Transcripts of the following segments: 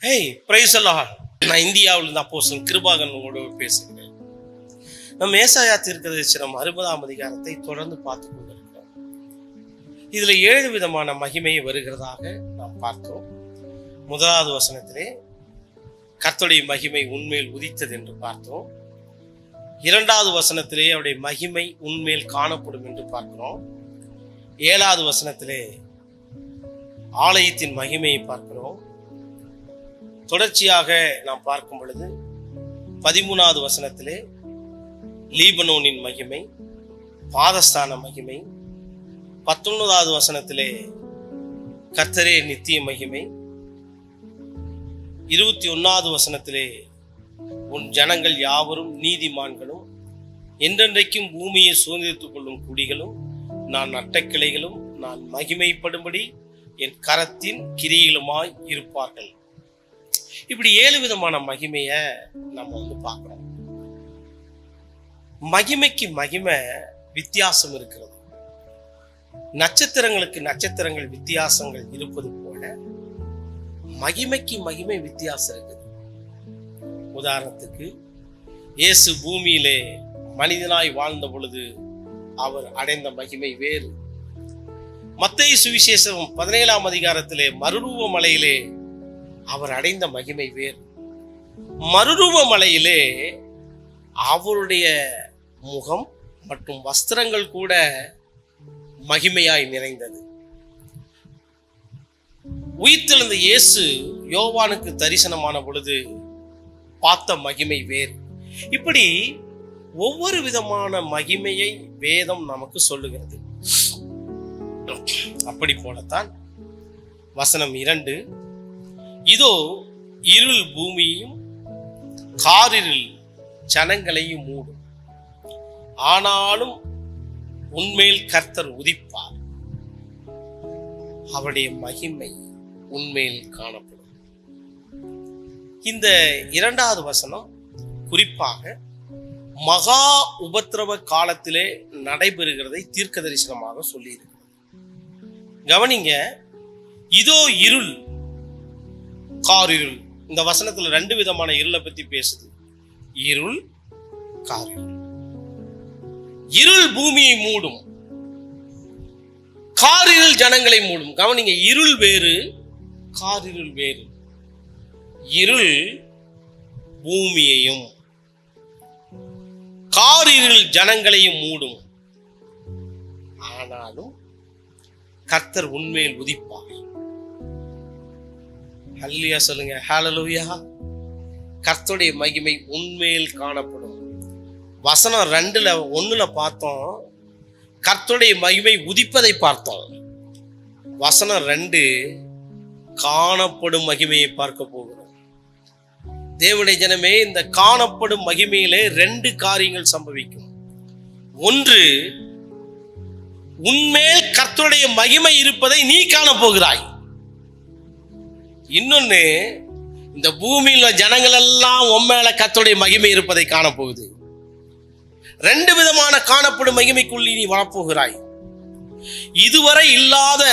Price எல்லாம். நான் இந்தியாவில் இருந்து அப்போஸ்தலன் கிருபாகரன் உங்களோட பேசுகிறேன். நம்ம ஏசாயா தீர்க்கதரிசனம் 60ஆம் அதிகாரத்தை தொடர்ந்து பார்த்து கொண்டிருக்கிறோம். இதுல 7 விதமான மகிமை வருகிறதாக நாம் பார்த்தோம். 1வது வசனத்திலே கர்த்தருடைய மகிமை உன்மேல் உதித்தது என்று பார்த்தோம். 2வது வசனத்திலே அவருடைய மகிமை உன்மேல் காணப்படும் என்று பார்க்கிறோம். 7வது வசனத்திலே ஆலயத்தின் மகிமையை பார்க்கிறோம். தொடர்ச்சியாக நாம் பார்க்கும் பொழுது 13வது வசனத்திலே லீபனோனின் மகிமை, பாதஸ்தான மகிமை, 19வது வசனத்திலே கர்த்தரே நித்திய மகிமை, 21வது வசனத்திலே உன் ஜனங்கள் யாவரும் நீதிமான்களும் என்றென்றைக்கும் பூமியை சுதந்திரித்துக் கொள்ளும் குடிகளும் நான் நட்ட கிளைகளும் நான் மகிமைப்படும்படி என் கரத்தின் கிரியிலுமாய் இருப்பார்கள். இப்படி 7 விதமான மகிமைய நம்ம பார்க்கிறோம். மகிமைக்கு மகிமை வித்தியாசம் இருக்கிறது. நட்சத்திரங்களுக்கு நட்சத்திரங்கள் வித்தியாசங்கள் இருப்பது போல மகிமைக்கு மகிமை வித்தியாசம் இருக்குது. உதாரணத்துக்கு இயேசு பூமியிலே மனிதனாய் வாழ்ந்த பொழுது அவர் அடைந்த மகிமை வேறு. மத்தேயு சுவிசேஷம் 17ஆம் அதிகாரத்திலே மறுரூப மலையிலே அவர் அடைந்த மகிமை வேறு. மறுரூப மலையிலே அவருடைய முகம் மற்றும் வஸ்திரங்கள் கூட மகிமையாய் நிறைந்தது. உயிர்த்தெழுந்த இயேசு யோவானுக்கு தரிசனமான பொழுது பார்த்த மகிமை வேறு. இப்படி ஒவ்வொரு விதமான மகிமையை வேதம் நமக்கு சொல்லுகிறது. அப்படி போலத்தான் வசனம் 2, இதோ இருள் பூமியையும் காரிருள் ஜனங்களையும் மூடும், ஆனாலும் உன்மேல் கர்த்தர் உதிப்பார், அவருடைய மகிமை உன்மேல் காணப்படும். இந்த 2வது வசனம் குறிப்பாக மகா உபத்திரவ காலத்திலே நடைபெறுகிறதை தீர்க்க தரிசனமாக சொல்லி இருக்கிறது. கவனிங்க, இதோ இருள் காரிருள். இந்த வசனத்துல 2 விதமான இருளை பத்தி பேசுது. இருள் காரிருள். இருள் பூமியை மூடும், காரிருள் ஜனங்களை மூடும். கவனிங்க, இருள் வேறு, காரிருள் வேறு. இருள் பூமியையும் காரிருள் ஜனங்களையும் மூடும், ஆனாலும் கர்த்தர் உன்மேல் உதிப்பார். ஹல்லேலூயா சொல்லுங்க. ஹல்லேலூயா. கர்த்தருடைய மகிமை உன்மேல் காணப்படும். வசனம் 2:1 பார்த்தோம், கர்த்தருடைய மகிமை உதிப்பதை பார்த்தோம். வசனம் 2 காணப்படும் மகிமையை பார்க்க போகிறோம். தேவனுடைய ஜனமே, இந்த காணப்படும் மகிமையிலே 2 காரியங்கள் சம்பவிக்கும். ஒன்று, உன்மேல் கர்த்தருடைய மகிமை இருப்பதை நீ காணப்போகிறாய். இன்னொன்னு, இந்த பூமியில ஜனங்கள் எல்லாம் உன்மேல கர்த்தருடைய மகிமை இருப்பதை காணப்போகுது. 2 விதமான காணப்படும் மகிமைக்குள்ளே நீ வரப்போகிறாய். இதுவரை இல்லாத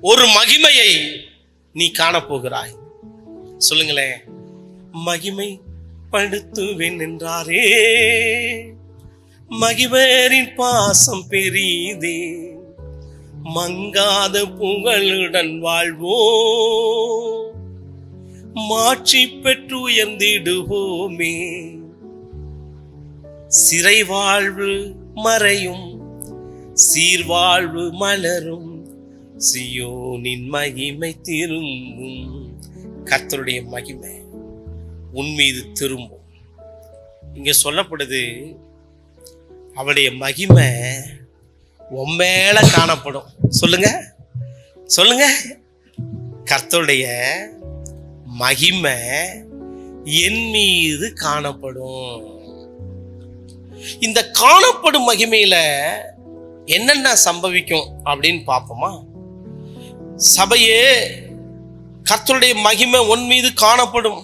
ஒரு மகிமையை நீ காணப்போகிறாய். சொல்லுங்களேன். மகிமை படுத்துவேன் என்றாரே, மகிமரின் பாசம் பெரிதே, மங்காத புகழுடன் வாழ்வோ, மாட்சி பெற்று உயர்ந்திடுவோமே, சிறை வாழ்வு மறையும், சீர்வாழ்வு மலரும், சியோனின் மகிமை திரும்பும். கர்த்தருடைய மகிமை உன் மீது திரும்பும். இங்க சொல்லப்படுது, அவருடைய மகிமை உன் மேல காணப்படும். சொல்லுங்க சொல்லுங்க. கர்த்தருடைய மகிமை என் மீது காணப்படும். இந்த காணப்படும் மகிமையில என்னென்ன சம்பவிக்கும் அப்படின்னு பார்ப்போமா? சபையே, கர்த்தருடைய மகிமை உன் மீது காணப்படும்.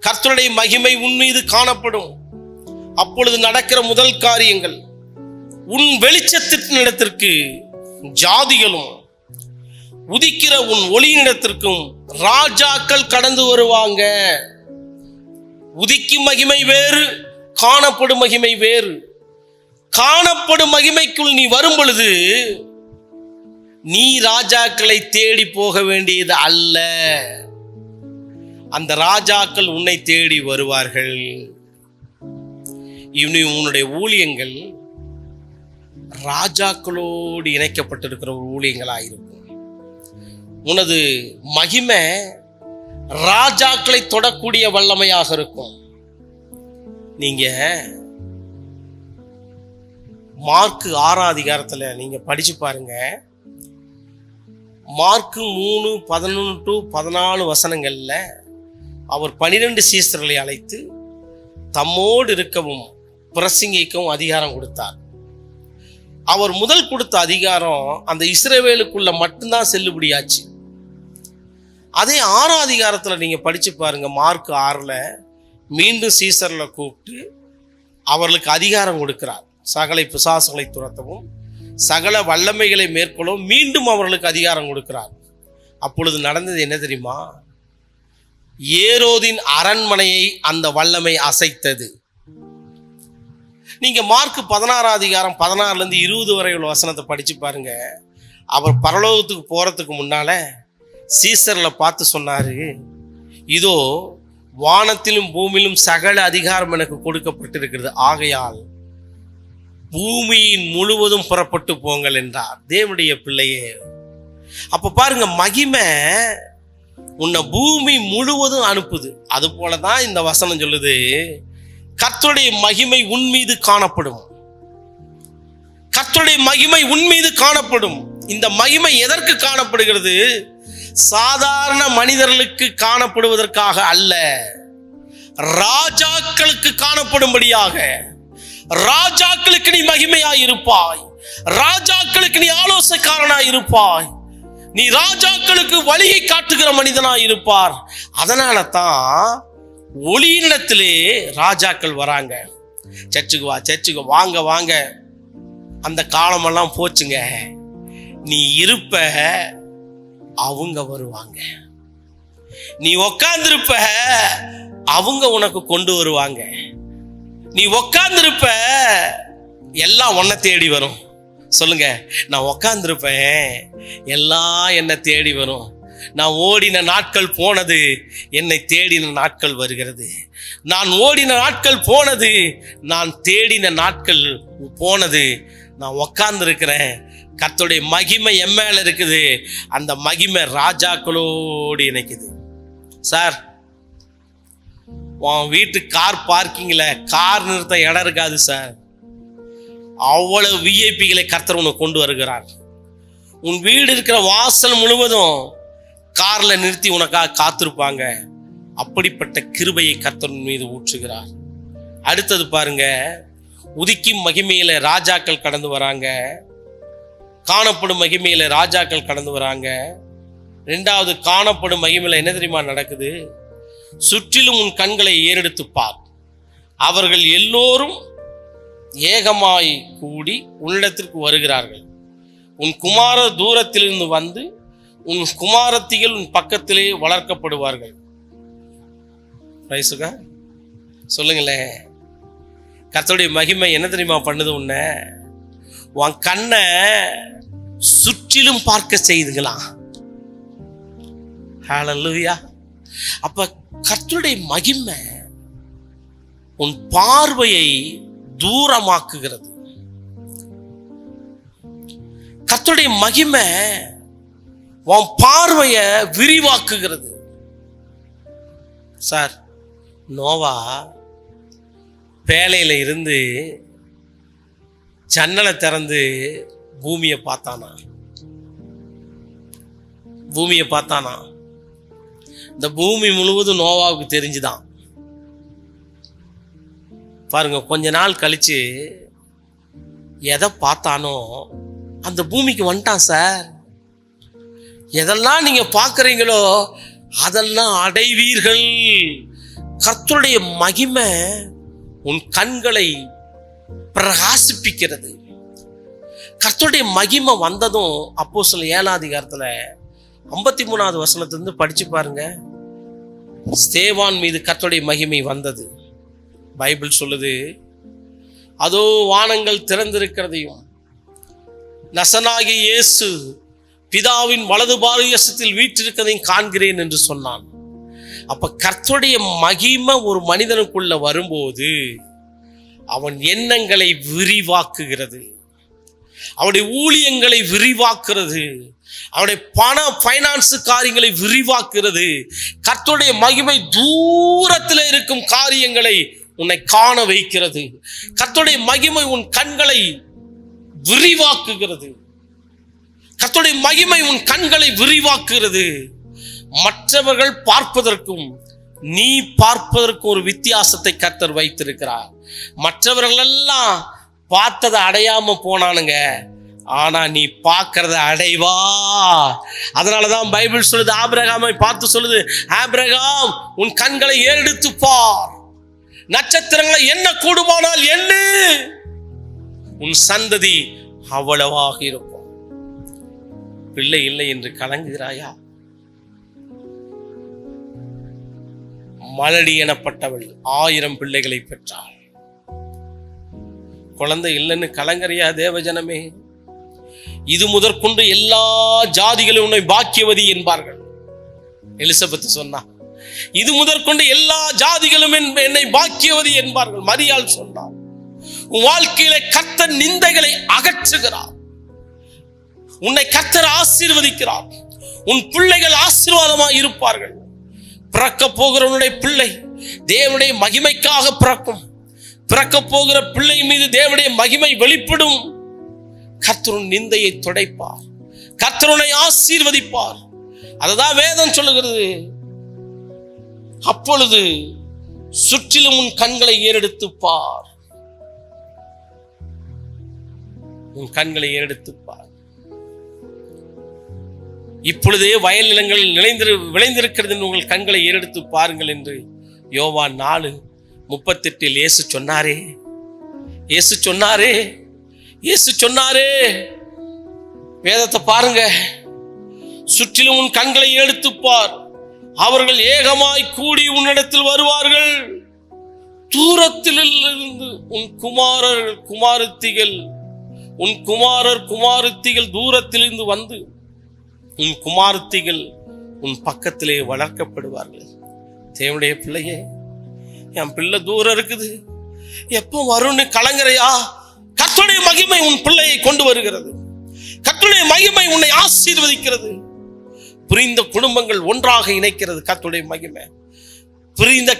கர்த்தருடைய மகிமை உன் மீது காணப்படும். அப்பொழுது நடக்கிற முதல் காரியங்கள், உன் வெளிச்சத்தின் இடத்திற்கு ஜாதிகளும் உதிக்கிற உன் ஒளியினிடத்திற்கும் ராஜாக்கள் கடந்து வருவாங்க. உதிக்கும் மகிமை வேறு, காணப்படும் மகிமை வேறு. காணப்படும் மகிமைக்குள் நீ வரும் பொழுது நீ ராஜாக்களை தேடி போக வேண்டியது அல்ல, அந்த ராஜாக்கள் உன்னை தேடி வருவார்கள். இனி உன்னுடைய ஊழியங்கள் ராஜாக்களோடு இணைக்கப்பட்டிருக்கிற ஒரு ஊழியங்களாயிருக்கும். உனது மகிமை ராஜாக்களை தொடக்கூடிய வல்லமையாக இருக்கும். நீங்க மார்க்கு 6ஆம் அதிகாரத்துல நீங்க படிச்சு பாருங்க. மார்க்கு 3:11-14 வசனங்கள்ல அவர் 12 சீஷர்களை அழைத்து தம்மோடு இருக்கவும் பிரசங்கிக்கவும் அதிகாரம் கொடுத்தார். அவர் முதல் கொடுத்த அதிகாரம் அந்த இஸ்ரவேலுக்குள்ள மட்டும்தான் செல்லுபடியாச்சு. அதே 6ஆம் அதிகாரத்துல நீங்க படிச்சு பாருங்க. மார்க் 6ல மீண்டும் சீசர்ல கூப்பிட்டு அவர்களுக்கு அதிகாரம் கொடுக்கிறார். சகல பிசாசுகளை துரத்தவும் சகல வல்லமைகளை மேற்கொள்ளவும் மீண்டும் அவர்களுக்கு அதிகாரம் கொடுக்கிறார். அப்பொழுது நடந்தது என்ன தெரியுமா? ஏரோதின் அரண்மனையை அந்த வல்லமை அசைத்தது. நீங்க மார்க் 16ஆம் அதிகாரம் 16-20 வரை உள்ள வசனத்தை படிச்சு பாருங்க. அவர் பரலோகத்துக்கு போறதுக்கு முன்னால சீசர்ல பார்த்து சொன்னாரு, இதோ வானத்திலும் பூமியிலும் சகல அதிகாரம் எனக்கு கொடுக்கப்பட்டிருக்கிறது, ஆகையால் பூமியின் முழுவதும் புறப்பட்டு போங்கள் என்றார். தேவனுடைய பிள்ளையே, அப்ப பாருங்க, மகிமை உன்னை பூமி முழுவதும் அனுப்புது. அது போலதான் இந்த வசனம் சொல்லுது, கர்த்தருடைய மகிமை உன் மீது காணப்படும். கர்த்தருடைய மகிமை உன் மீது காணப்படும். இந்த மகிமை எதற்கு காணப்படுகிறது? சாதாரண மனிதர்களுக்கு காணப்படுவதற்காக அல்ல, ராஜாக்களுக்கு காணப்படும்படியாக. ராஜாக்களுக்கு நீ மகிமையாய் இருப்பாய், ராஜாக்களுக்கு நீ ஆலோசனைக்காரனாய் இருப்பாய், நீ ராஜாக்களுக்கு வழியை காட்டுகிற மனிதனாய் இருப்பார். அதனால தான் ஒளியினிடத்திலே ராஜாக்கள் வராங்க. சர்ச்சுக்கு வா, சர்ச்சுக்கு வாங்க வாங்க, அந்த காலமெல்லாம் போச்சுங்க. நீ இருப்ப, அவங்க வருவாங்க. நீ உக்காந்துருப்ப, அவங்க உனக்கு கொண்டு வருவாங்க. நீ உக்காந்துருப்ப, எல்லாம் உன்னை தேடி வரும். சொல்லுங்க, நான் உக்காந்துருப்பேன், எல்லாம் என்னை தேடி வரும். நான் ஓடின நாட்கள் போனது, என்னை தேடின நாட்கள் வருகிறது. நான் ஓடின நாட்கள் போனது, நான் தேடின நாட்கள் போனது. நான் உக்காந்து இருக்கிறேன், கர்த்தருடைய மகிமை என் மேல இருக்குது. அந்த மகிமை ராஜாக்களோடு இணைக்குது. சார், உன் வீட்டு கார் பார்க்கிங்ல கார் நிறுத்த இடம் இருக்காது சார். அவ்வளவு விஐபிகளை கர்த்தர் உனக்கு கொண்டு வருகிறார். உன் வீடு இருக்கிற வாசல் முழுவதும் கார்ல நிறுத்தி உனக்காக காத்திருப்பாங்க. அப்படிப்பட்ட கிருபையை கர்த்தர் மீது ஊற்றுகிறார். அடுத்தது பாருங்க, உதிக்கும் மகிமையில ராஜாக்கள் கடந்து வராங்க. காணப்படும் மகிமையில ராஜாக்கள் கடந்து வராங்க. இரண்டாவது, காணப்படும் மகிமையில என்ன தெரியுமா நடக்குது? சுற்றிலும் உன் கண்களை ஏறெடுத்து பார், அவர்கள் எல்லோரும் ஏகமாய் கூடி உன்னிடத்திற்கு வருகிறார்கள். உன் குமார தூரத்திலிருந்து வந்து உன் குமாரத்திகள் உன் பக்கத்திலே வளர்க்கப்படுவார்கள். சொல்லுங்களேன், கர்த்தருடைய மகிமை என்ன தெரியுமா பண்ணுது? உன்னை உன் கண்ணை சுற்றிலும் பார்க்க செய்துங்களாம். ஹல்லேலூயா. அப்ப கர்த்தருடைய மகிமை உன் பார்வையை தூரமாக்குகிறது. கர்த்தருடைய மகிமை உன் பார்வையை விரிவாக்குகிறது. சார், நோவா பேழையில இருந்து ஜன்னலை திறந்து பூமியை பார்த்தானா? பூமியை பார்த்தானா? இந்த பூமி முழுவதும் நோவாவுக்கு தெரிஞ்சுதான். பாருங்க, கொஞ்ச நாள் கழிச்சு எதை பார்த்தானோ அந்த பூமிக்கு வந்துட்டான். சார், எதெல்லாம் நீங்க பார்க்குறீங்களோ அதெல்லாம் அடைவீர்கள். கர்த்தருடைய மகிமை உன் கண்களை பிரகாசிப்பிக்கிறது. கர்த்தருடைய மகிமை வந்ததும் அப்போஸ்தலர் 7ஆம் அதிகாரத்துல 53வது வசனத்திலிருந்து படிச்சு பாருங்க. ஸ்தேவான் மீது கர்த்தருடைய மகிமை வந்தது. பைபிள் சொல்லுது, அதோ வானங்கள் திறந்திருக்கிறதையும் நசனாகிய இயேசு பிதாவின் வலது பாரியசத்தில் வீற்றிருக்கிறதையும் காண்கிறேன் என்று சொன்னான். அப்ப கர்த்தருடைய மகிமை ஒரு மனிதனுக்குள்ள வரும்போது அவன் எண்ணங்களை விரிவாக்குகிறது, அவனுடைய ஊழியங்களை விரிவாக்குறது, அவனுடைய பைனான்ஸ் காரியங்களை விரிவாக்குறது. கர்த்தருடைய மகிமை தூரத்தில் இருக்கும் காரியங்களை உன்னை காண வைக்கிறது. கர்த்தருடைய மகிமை உன் கண்களை விரிவாக்குகிறது. கர்த்தருடைய மகிமை உன் கண்களை விரிவாக்குகிறது. மற்றவர்கள் பார்ப்பதற்கும் நீ பார்ப்பதற்கும் ஒரு வித்தியாசத்தை கர்த்தர் வைத்திருக்கிறார். மற்றவர்கள் எல்லாம் பார்த்ததை அடையாம போனானுங்க, ஆனா நீ பார்க்கறத அடைவா. அதனாலதான் பைபிள் சொல்லுது, ஆபிரகாமை பார்த்து சொல்லுது, ஆபிரகாம் உன் கண்களை ஏறெடுத்து பார், நட்சத்திரங்களை என்ன கூடுமானால் என்ன, உன் சந்ததி அவ்வளவாக இருக்கும். பிள்ளை இல்லை என்று கலங்குகிறாயா? மலடி எனப்பட்டவள் 1000 பிள்ளைகளை பெற்றாள். குழந்தை இல்லைன்னு கலங்கறியா தேவஜனமே? இது முதற்கொண்டு எல்லா ஜாதிகளும் உன்னை பாக்கியவதி என்பார்கள். எலிசபெத் சொன்னா, இது முதற்கொண்டு எல்லா ஜாதிகளும் என்னை பாக்கியவதி என்பார்கள். மரியாள் சொன்னார், உன் வாழ்க்கையில கர்த்தர் நிந்தைகளை அகற்றுகிறார், உன்னை கர்த்தர் ஆசீர்வதிக்கிறார், உன் பிள்ளைகள் ஆசீர்வாதமாய் இருப்பார்கள். பிறக்க போகிறவனுடைய பிள்ளை தேவனுடைய மகிமைக்காக பிறக்கும். பிறக்க போகிற பிள்ளை மீது தேவனுடைய மகிமை வெளிப்படும். கர்த்தர் நிந்தையை துடைப்பார், கர்த்தரை ஆசீர்வதிப்பார். அததான் வேதம் சொல்லுகிறது. அப்பொழுது சுற்றிலும் உன் கண்களை ஏறெடுத்து பார், உன் கண்களை ஏறெடுத்து பார். இப்பொழுதே வயல் நிலங்கள் விளைந்திருக்கிறது, உங்கள் கண்களை ஏறெடுத்து பாருங்கள் என்று யோவான் 4:38 இயேசு சொன்னாரே, இயேசு சொன்னாரே, இயேசு சொன்னாரே. வேதத்தை பாருங்க. சுற்றிலும் உன் கண்களை எடுத்து பார், அவர்கள் ஏகமாய் கூடி உன்னிடத்தில் வருவார்கள். தூரத்தில் இருந்து உன் குமாரத்திகள் தூரத்திலிருந்து வந்து உன் குமாரத்திகள் உன் பக்கத்திலே வளர்க்கப்படுவார்கள். தேவனுடைய பிள்ளையே, என் பிள்ளை தூரம் இருக்குது, எப்போ வரும்னு கலங்கரையா? கர்த்தருடைய மகிமை உன் பிள்ளையை கொண்டு வருகிறது. கர்த்தருடைய மகிமை உன்னை ஆசீர்வதிக்கிறது. பிரிந்த குடும்பங்கள் ஒன்றாக இணைக்கிறது கர்த்தருடைய மகிமை. பிரிந்த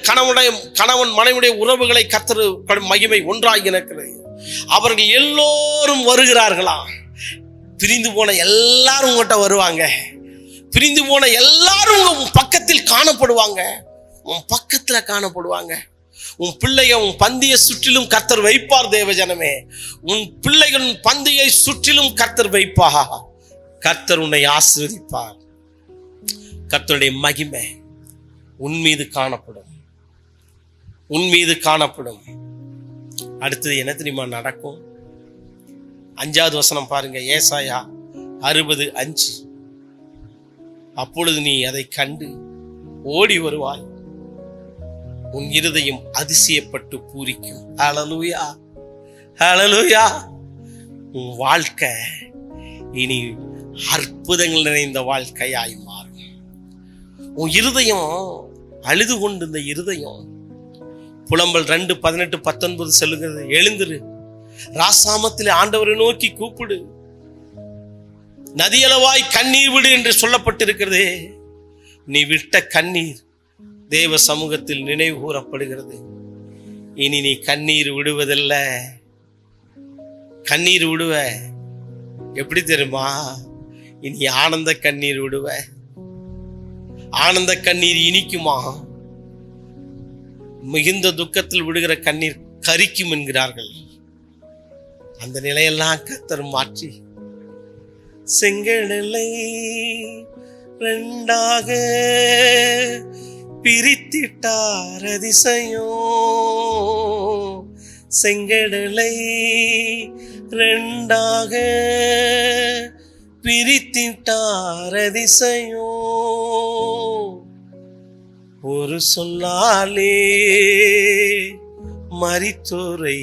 கணவன் மனைவியுடைய உறவுகளை கர்த்தர் மகிமை ஒன்றாக இணைக்கிறது. அவர்கள் எல்லோரும் வருகிறார்களா? பிரிந்து போன எல்லாரும் உங்கள்கிட்ட வருவாங்க. பிரிந்து போன எல்லாரும் உன் பக்கத்தில் காணப்படுவாங்க, உன் பக்கத்துல காணப்படுவாங்க. உன் பிள்ளைய உன் பந்தியை சுற்றிலும் கர்த்தர் வைப்பார். தேவஜனமே, உன் பிள்ளைகள் பந்தியை சுற்றிலும் கர்த்தர் வைப்பார். கர்த்தர் உன்னை ஆசீர்வதிப்பார். கர்த்தருடைய மகிமை உன் மீது காணப்படும், உன் மீது காணப்படும். அடுத்தது என்ன தெரியுமா நடக்கும்? 5வது வசனம் பாருங்க. ஏசாயா 60:5. அப்பொழுது நீ அதை கண்டு ஓடி வருவாய், உன் இருதயம் அதிசயப்பட்டு பூரிக்கும். ஹல்லேலூயா, ஹல்லேலூயா. உன் வாழ்க்கை இனி அற்புதங்கள் நிறைந்த வாழ்க்கையாய் மாறும். உன் இருதயம் அழுது கொண்டு, இந்த இருதயம் புலம்பல் 2:18-19 சொல்லுகிறது. எழுந்திரு, ராசாமத்திலே ஆண்டவரை நோக்கி கூப்பிடு, நதியளவாய் கண்ணீர் விடு என்று சொல்லப்பட்டிருக்கிறது. நீ விட்ட கண்ணீர் தேவ சமூகத்தில் நினைவு கூறப்படுகிறது. இனி நீ கண்ணீர் விடுவதில்ல. கண்ணீர் விடுவ எப்படி தெரியுமா? இனி ஆனந்த கண்ணீர் விடுவ. ஆனந்த கண்ணீர் இனிக்குமா? மிகுந்த துக்கத்தில் விடுகிற கண்ணீர் கரிக்கும் என்கிறார்கள். அந்த நிலையெல்லாம் கர்த்தர் மாற்றி செங்கடலை 2ஆக பிரித்திட்டார் அதிசயம். செங்கடலை 2ஆக பிரித்திட்டார் அதிசயம். ஒரு சொல்லாலே மரித்தோரை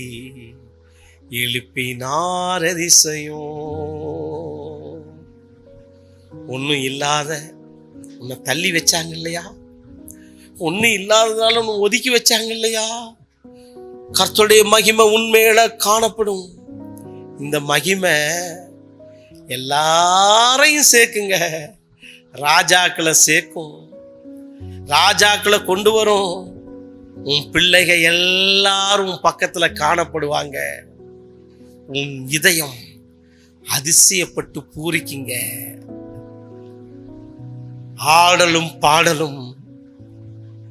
எழுப்பினார் அதிசயம். ஒன்னும் இல்லாத உன்னை தள்ளி வச்சாங்க இல்லையா? ஒன்னும் இல்லாததால உன்னை ஒதுக்கி வச்சாங்க இல்லையா? கர்த்தருடைய மகிமை உண்மையில காணப்படும். இந்த மகிமை எல்லாரையும் சேர்க்குங்க. ராஜாக்களை சேர்க்கும், ராஜாக்களை கொண்டு வரும். உன் பிள்ளைகள் எல்லாரும் பக்கத்துல காணப்படுவாங்க. உன் இதயம் அதிசயப்பட்டு பூரிக்குங்க. ஆடலும் பாடலும்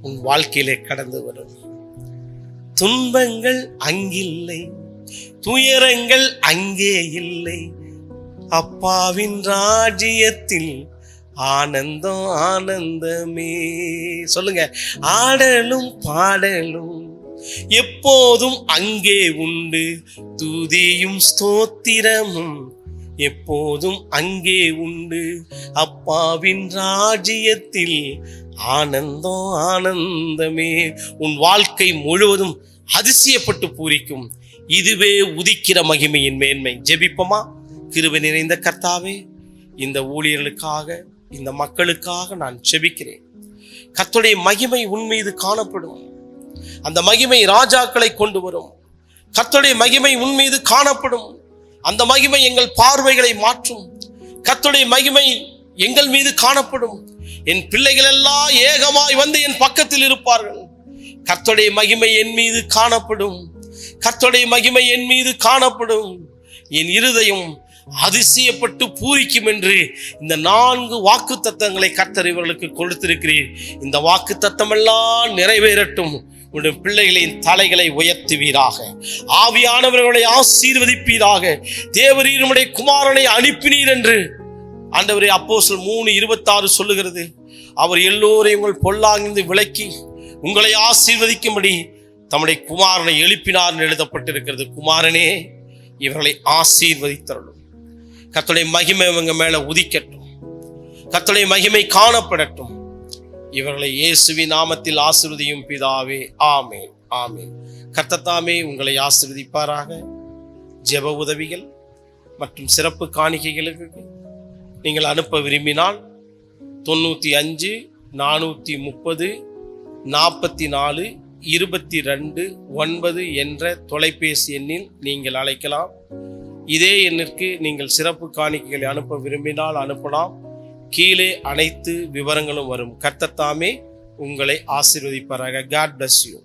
உன் வாழ்க்கையிலே கடந்து வரும். துன்பங்கள் அங்கில்லை, துயரங்கள் அங்கே இல்லை. அப்பாவின் ராஜ்யத்தில் ஆனந்தம் ஆனந்தமே. சொல்லுங்க. ஆடலும் பாடலும் எப்போதும் அங்கே உண்டு, துதியும் ஸ்தோத்திரமும் எப்போதும் அங்கே உண்டு. அப்பாவின் ராஜ்யத்தில் ஆனந்தம் ஆனந்தமே. உன் வாழ்க்கை முழுவதும் அதிசயப்பட்டு பூரிக்கும். இதுவே உதிக்கிற மகிமையின் மேன்மை. ஜெபிப்போமா? கிருபை நிறைந்த கர்த்தாவே, இந்த ஊழியர்களுக்காக, இந்த மக்களுக்காக நான் ஜெபிக்கிறேன். கர்த்தருடைய மகிமை உன் மீது காணப்படும். அந்த மகிமை ராஜாக்களை கொண்டு வரும். கர்த்தருடைய மகிமை உன் மீது காணப்படும். அந்த மகிமை எங்கள் பார்வைகளை மாற்றும். கர்த்தருடைய மகிமை எங்கள் மீது காணப்படும். என் பிள்ளைகள் எல்லாம் ஏகமாய் வந்து என் பக்கத்தில் இருப்பார்கள். கர்த்தருடைய மகிமை என் மீது காணப்படும். கர்த்தருடைய மகிமை என் மீது காணப்படும். என் இருதயம் அதிசயப்பட்டு பூரிக்கும் என்று இந்த 4 வாக்குத்தத்தங்களை கர்த்தர் இவர்களுக்கு கொடுத்திருக்கிறீர். இந்த வாக்குத்தத்தம் எல்லாம் நிறைவேறட்டும். உடைய பிள்ளைகளின் தலைகளை உயர்த்துவீராக. ஆவியானவர்களை ஆசீர்வதிப்பீராக. தேவரீர் உம்முடைய குமாரனை அனுப்பினீர் என்று ஆண்டவரே அப்போஸ்தலர் 3:26 சொல்லுகிறது. அவர் எல்லோரையும் உங்கள் பொல்லாங்கிருந்து விலக்கி உங்களை ஆசீர்வதிக்கும்படி தம்முடைய குமாரனை எழுப்பினார் எழுதப்பட்டிருக்கிறது. குமாரனே, இவர்களை ஆசீர்வதித்தருளும். கர்த்தருடைய மகிமை இவங்க மேல உதிக்கட்டும். கர்த்தருடைய மகிமை காணப்படட்டும். இவர்களை இயேசுவின் நாமத்தில் ஆசீர்வதியும் பிதாவே. ஆமென், ஆமென். கர்த்தர் தாமே உங்களை ஆசீர்வதிப்பாராக. ஜெப உதவிகள் மற்றும் சிறப்பு காணிக்கைகளுக்கு நீங்கள் அனுப்ப விரும்பினால் 95 430 44 22 9 என்ற தொலைபேசி எண்ணில் நீங்கள் அழைக்கலாம். இதே எண்ணிற்கு நீங்கள் சிறப்பு காணிக்கைகளை அனுப்ப விரும்பினால் அனுப்பலாம். கீழே அனைத்து விவரங்களும் வரும். கர்த்தர் தாமே உங்களை ஆசீர்வதிப்பாராக. God bless you.